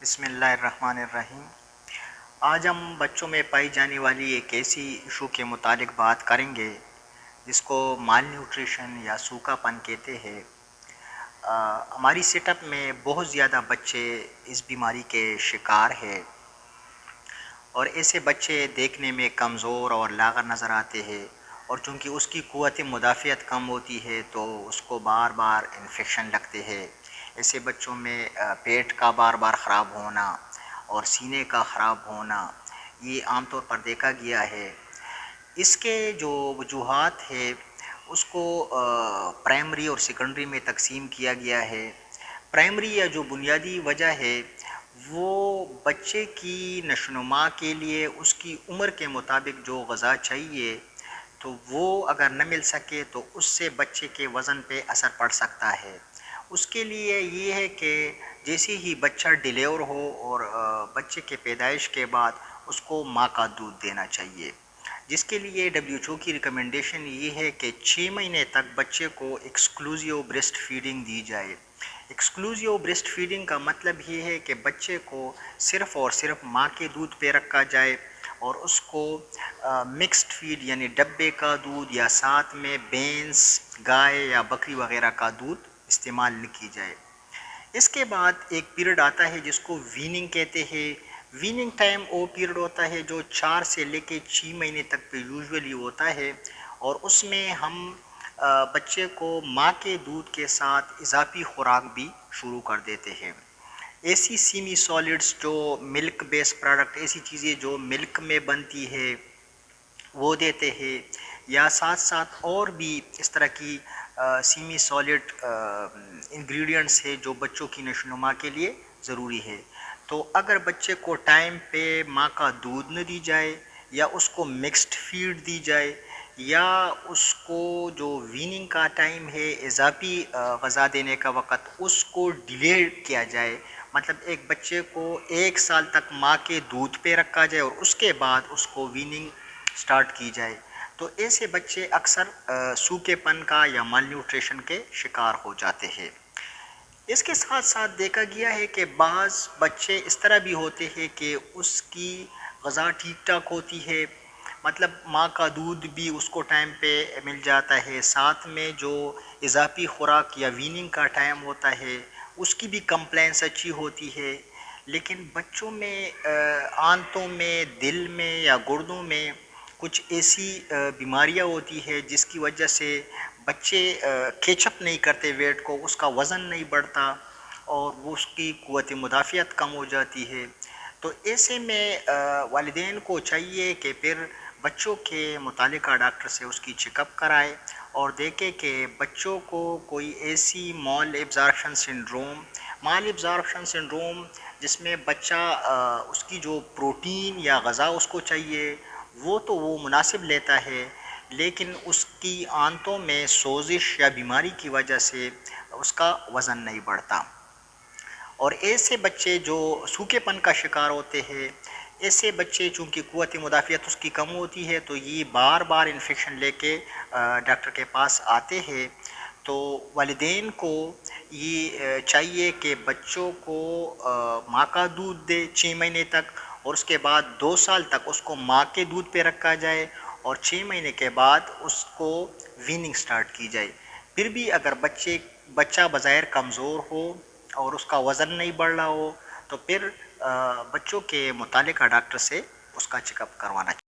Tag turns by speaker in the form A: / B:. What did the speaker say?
A: بسم اللہ الرحمن الرحیم۔ آج ہم بچوں میں پائی جانے والی ایک ایسی ایشو کے متعلق بات کریں گے جس کو مال نیوٹریشن یا سوکھا پن کہتے ہیں۔ ہماری سیٹ اپ میں بہت زیادہ بچے اس بیماری کے شکار ہیں اور ایسے بچے دیکھنے میں کمزور اور لاغر نظر آتے ہیں، اور چونکہ اس کی قوت مدافعت کم ہوتی ہے تو اس کو بار بار انفیکشن لگتے ہیں۔ ایسے بچوں میں پیٹ کا بار بار خراب ہونا اور سینے کا خراب ہونا یہ عام طور پر دیکھا گیا ہے۔ اس کے جو وجوہات ہے اس کو پرائمری اور سیکنڈری میں تقسیم کیا گیا ہے۔ پرائمری یا جو بنیادی وجہ ہے وہ بچے کی نشوونما کے لیے اس کی عمر کے مطابق جو غذا چاہیے تو وہ اگر نہ مل سکے تو اس سے بچے کے وزن پہ اثر پڑ سکتا ہے۔ اس کے لیے یہ ہے کہ جیسے ہی بچہ ڈیلیور ہو اور بچے کے پیدائش کے بعد اس کو ماں کا دودھ دینا چاہیے، جس کے لیے WHO کی ریکمنڈیشن یہ ہے کہ 6 مہینے تک بچے کو ایکسکلوزیو بریسٹ فیڈنگ دی جائے۔ ایکسکلوزیو بریسٹ فیڈنگ کا مطلب یہ ہے کہ بچے کو صرف اور صرف ماں کے دودھ پہ رکھا جائے اور اس کو مکسڈ فیڈ یعنی ڈبے کا دودھ یا ساتھ میں بینس، گائے یا بکری وغیرہ کا دودھ استعمال نہ کی جائے۔ اس کے بعد ایک پیریڈ آتا ہے جس کو ویننگ کہتے ہیں۔ ویننگ ٹائم وہ پیریڈ ہوتا ہے جو 4 سے لے کے 6 مہینے تک پہ یوزولی ہوتا ہے، اور اس میں ہم بچے کو ماں کے دودھ کے ساتھ اضافی خوراک بھی شروع کر دیتے ہیں۔ ایسی سیمی سالڈز جو ملک بیس پروڈکٹ، ایسی چیزیں جو ملک میں بنتی ہے وہ دیتے ہیں، یا ساتھ ساتھ اور بھی اس طرح کی سیمی سالڈ انگریڈینٹس ہے جو بچوں کی نشوونما کے لیے ضروری ہے۔ تو اگر بچے کو ٹائم پہ ماں کا دودھ نہ دی جائے یا اس کو مکسڈ فیڈ دی جائے یا اس کو جو ویننگ کا ٹائم ہے اضافی غذا دینے کا وقت اس کو ڈیلے کیا جائے، مطلب ایک بچے کو 1 سال تک ماں کے دودھ پہ رکھا جائے اور اس کے بعد اس کو ویننگ سٹارٹ کی جائے، تو ایسے بچے اکثر سوکھے پن کا یا مال نیوٹریشن کے شکار ہو جاتے ہیں۔ اس کے ساتھ ساتھ دیکھا گیا ہے کہ بعض بچے اس طرح بھی ہوتے ہیں کہ اس کی غذا ٹھیک ٹھاک ہوتی ہے، مطلب ماں کا دودھ بھی اس کو ٹائم پہ مل جاتا ہے، ساتھ میں جو اضافی خوراک یا ویننگ کا ٹائم ہوتا ہے اس کی بھی کمپلینس اچھی ہوتی ہے، لیکن بچوں میں آنتوں میں، دل میں یا گردوں میں کچھ ایسی بیماریاں ہوتی ہے جس کی وجہ سے بچے کیچ اپ نہیں کرتے ویٹ کو، اس کا وزن نہیں بڑھتا اور وہ اس کی قوت مدافعت کم ہو جاتی ہے۔ تو ایسے میں والدین کو چاہیے کہ پھر بچوں کے متعلقہ ڈاکٹر سے اس کی چیک اپ کرائے اور دیکھے کہ بچوں کو کوئی ایسی مال ایبزارپشن سنڈروم جس میں بچہ اس کی جو پروٹین یا غذا اس کو چاہیے وہ تو وہ مناسب لیتا ہے، لیکن اس کی آنتوں میں سوزش یا بیماری کی وجہ سے اس کا وزن نہیں بڑھتا۔ اور ایسے بچے جو سوکھے پن کا شکار ہوتے ہیں، ایسے بچے چونکہ قوت مدافعت اس کی کم ہوتی ہے تو یہ بار بار انفیکشن لے کے ڈاکٹر کے پاس آتے ہیں، تو والدین کو یہ چاہیے کہ بچوں کو ماں کا دودھ دے 6 مہینے تک، اور اس کے بعد 2 سال تک اس کو ماں کے دودھ پہ رکھا جائے اور 6 مہینے کے بعد اس کو ویننگ سٹارٹ کی جائے۔ پھر بھی اگر بچہ بظاہر کمزور ہو اور اس کا وزن نہیں بڑھ رہا ہو تو پھر بچوں کے متعلقہ ڈاکٹر سے اس کا چیک اپ کروانا چاہیے۔